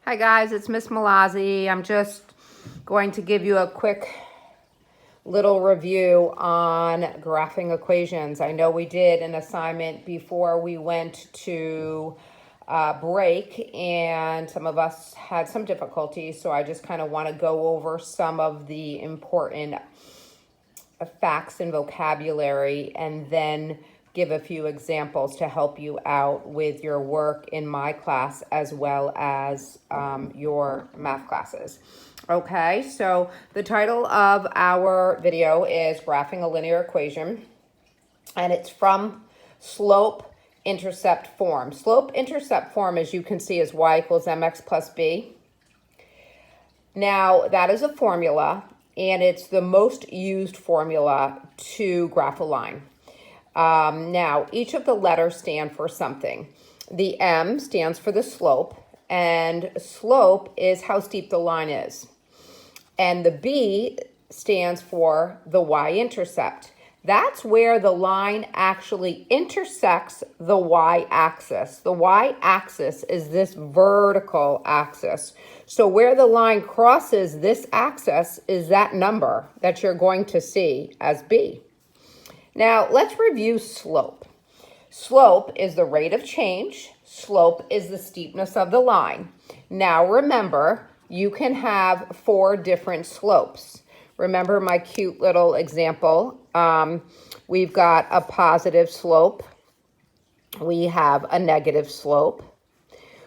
Hi guys, it's Miss Malazzi. I'm just going to give you a quick little review on graphing equations. I know we did an assignment before we went to break, and some of us had some difficulties, so I just kind of want to go over some of the important facts and vocabulary and then give a few examples to help you out with your work in my class as well as your math classes. Okay, so the title of our video is Graphing a Linear Equation, and it's from slope-intercept form. Slope-intercept form, as you can see, is y equals mx plus b. Now, that is a formula, and it's the most used formula to graph a line. Now, each of the letters stand for something. The M stands for the slope, and slope is how steep the line is. And the B stands for the y-intercept. That's where the line actually intersects the y-axis. The y-axis is this vertical axis. So where the line crosses this axis is that number that you're going to see as B. Now, let's review slope. Slope is the rate of change. Slope is the steepness of the line. Now, remember, you can have 4 different slopes. Remember my cute little example. We've got a positive slope. We have a negative slope.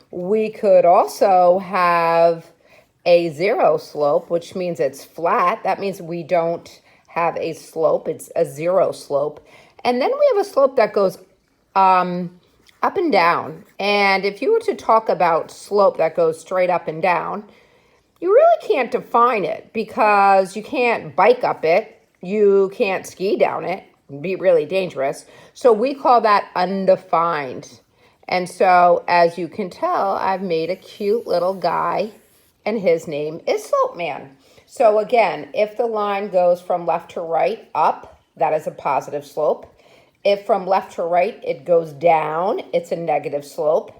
We could also have a 0 slope, which means it's flat. That means we don't have a slope. It's a 0 slope. And then we have a slope that goes up and down. And if you were to talk about slope that goes straight up and down, you really can't define it because you can't bike up it. You can't ski down it. It'd be really dangerous. So we call that undefined. And so as you can tell, I've made a cute little guy, and his name is Slope Man. So again, if the line goes from left to right up, that is a positive slope. If from left to right it goes down, it's a negative slope.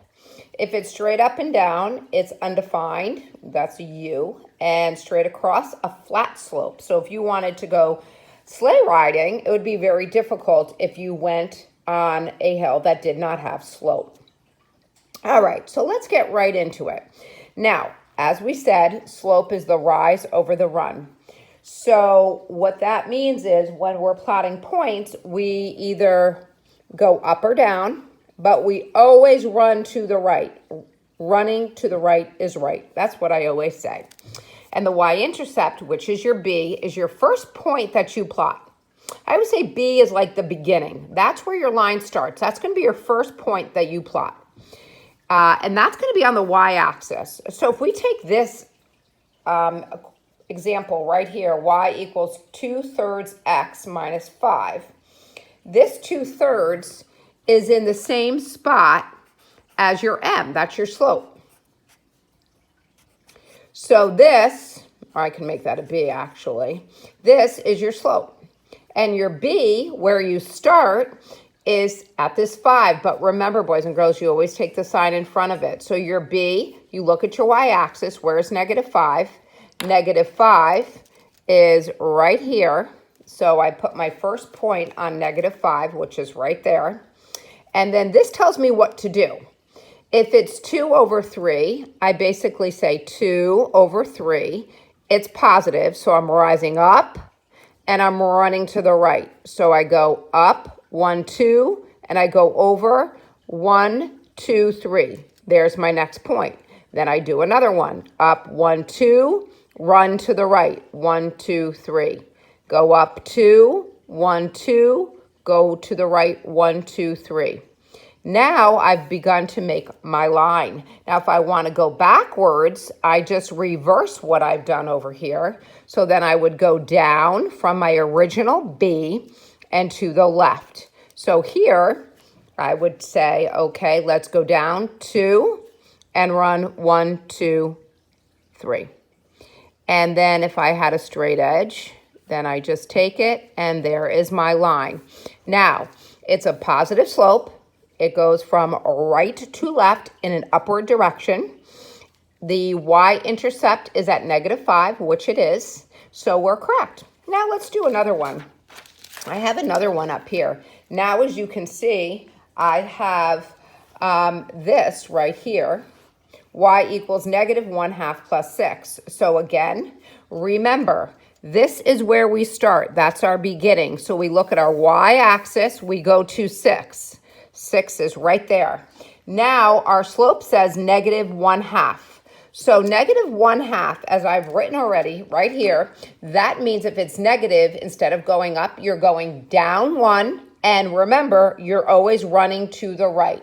If it's straight up and down, it's undefined, that's a U, and straight across, a flat slope. So if you wanted to go sleigh riding, it would be very difficult if you went on a hill that did not have slope. All right, so let's get right into it. Now, as we said, slope is the rise over the run. So what that means is when we're plotting points, we either go up or down, but we always run to the right. Running to the right is right. That's what I always say. And the y-intercept, which is your B, is your first point that you plot. I would say B is like the beginning. That's where your line starts. That's going to be your first point that you plot. And that's going to be on the y-axis. So if we take this example right here, y equals 2/3 x minus 5. This 2/3 is in the same spot as your M. That's your slope. So this, or I can make that a B actually, this is your slope. And your B, where you start, is at this 5. But remember, boys and girls, you always take the sign in front of it. So your B, you look at your y-axis. Where's -5? -5 is right here. So I put my first point on -5, which is right there. And then this tells me what to do. If it's 2/3, I basically say 2/3. It's positive, so I'm rising up and I'm running to the right. So I go up 1, 2, and I go over 1, 2, 3. There's my next point. Then I do another one. Up 1, 2, run to the right. 1, 2, 3. Go up 2, 1, 2, go to the right. 1, 2, 3. Now I've begun to make my line. Now if I want to go backwards, I just reverse what I've done over here. So then I would go down from my original B and to the left. So here I would say, okay, let's go down 2 and run 1, 2, 3. And then if I had a straight edge, then I just take it and there is my line. Now, it's a positive slope. It goes from right to left in an upward direction. The y-intercept is at -5, which it is, so we're correct. Now let's do another one. I have another one up here. Now, as you can see, I have this right here, y equals -1/2 plus 6. So again, remember, this is where we start. That's our beginning. So we look at our y-axis, we go to 6. 6 is right there. Now our slope says -1/2. So -1/2, as I've written already right here, that means if it's negative, instead of going up, you're going down 1. And remember, you're always running to the right.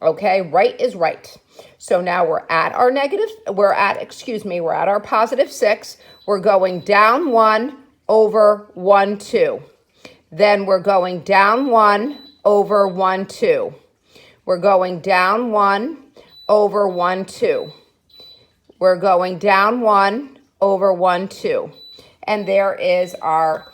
Okay, right is right. So now we're at our +6. We're going down 1 over 1, 2. Then we're going down 1 over 1, 2. We're going down 1 over 1, 2. We're going down 1 over 1, 2. And there is our...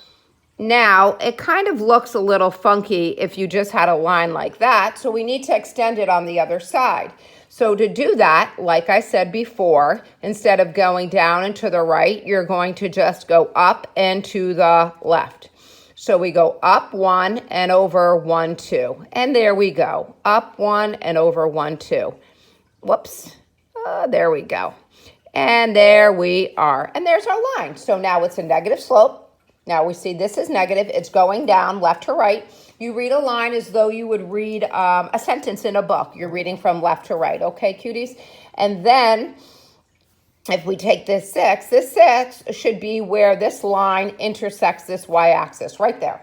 Now, it kind of looks a little funky if you just had a line like that, so we need to extend it on the other side. So to do that, like I said before, instead of going down and to the right, you're going to just go up and to the left. So we go up 1 and over 1, 2. And there we go. Up 1 and over 1, 2. Whoops. There we go. And there we are. And there's our line. So now it's a negative slope. Now we see this is negative. It's going down left to right. You read a line as though you would read a sentence in a book. You're reading from left to right. Okay, cuties? And then if we take this 6 should be where this line intersects this y-axis right there.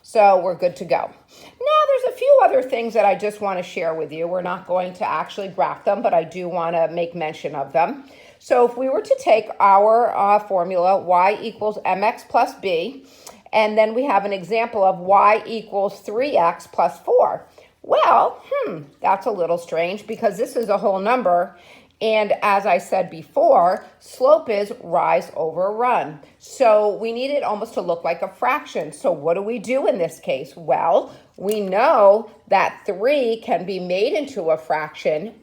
So we're good to go. Now there's a few other things that I just want to share with you. We're not going to actually graph them, but I do want to make mention of them. So if we were to take our formula, y equals mx plus b, and then we have an example of y equals 3x plus 4. Well, that's a little strange because this is a whole number. And as I said before, slope is rise over run. So we need it almost to look like a fraction. So what do we do in this case? Well, we know that 3 can be made into a fraction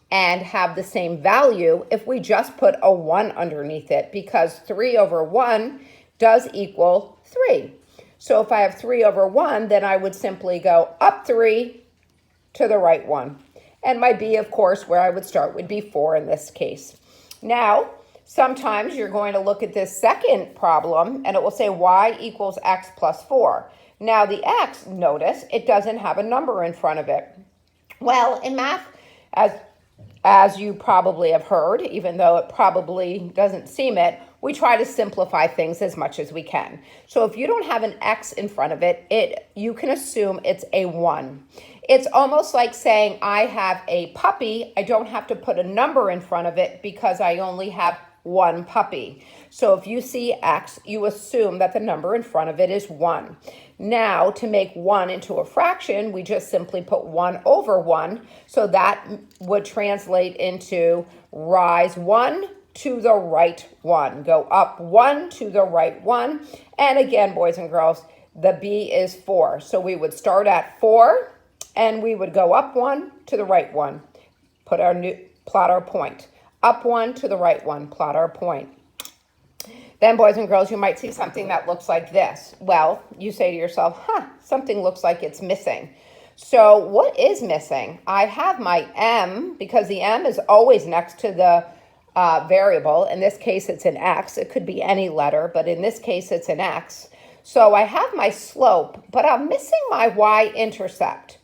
and have the same value if we just put a 1 underneath it, because 3 over 1 does equal 3. So if I have 3 over 1, then I would simply go up 3 to the right 1. And my b, of course, where I would start would be 4 in this case. Now, sometimes you're going to look at this second problem, and it will say y equals x plus 4. Now, the x, notice, it doesn't have a number in front of it. Well, in math, as you probably have heard, even though it probably doesn't seem it, we try to simplify things as much as we can. So if you don't have an x in front of it, you can assume it's a 1. It's almost like saying I have a puppy. I don't have to put a number in front of it because I only have one puppy. So if you see x, you assume that the number in front of it is 1. Now, to make 1 into a fraction, we just simply put 1 over 1. So that would translate into rise 1 to the right 1. Go up 1 to the right 1. And again, boys and girls, the b is 4. So we would start at 4, and we would go up 1 to the right 1. Plot our point. Up 1 to the right 1. Plot our point. Then, boys and girls, you might see something that looks like this. Well, you say to yourself, something looks like it's missing. So what is missing? I have my m, because the m is always next to the variable. In this case, it's an x. It could be any letter, but in this case, it's an x. So I have my slope, but I'm missing my y-intercept.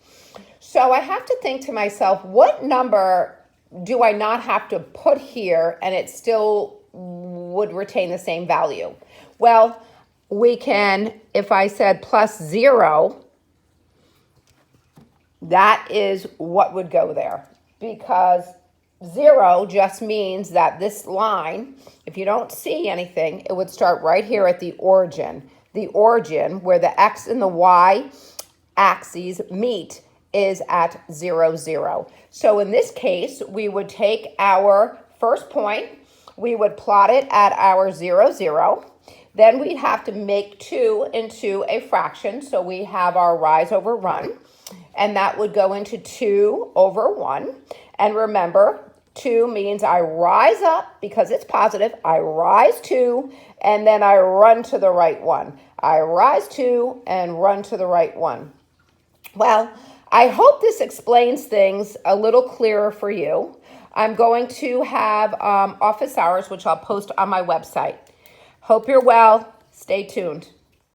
So I have to think to myself, what number do I not have to put here and it still would retain the same value? Well, we can, if I said plus 0, that is what would go there, because 0 just means that this line, if you don't see anything, it would start right here at the origin. The origin where the x and the y axes meet is at 0, 0. So in this case, we would take our first point, we would plot it at our 0, 0. Then we'd have to make 2 into a fraction. So we have our rise over run, and that would go into 2 over 1. And remember, To means I rise up because it's positive. I rise to, and then I run to the right one. I rise to and run to the right one. Well, I hope this explains things a little clearer for you. I'm going to have office hours, which I'll post on my website. Hope you're well. Stay tuned.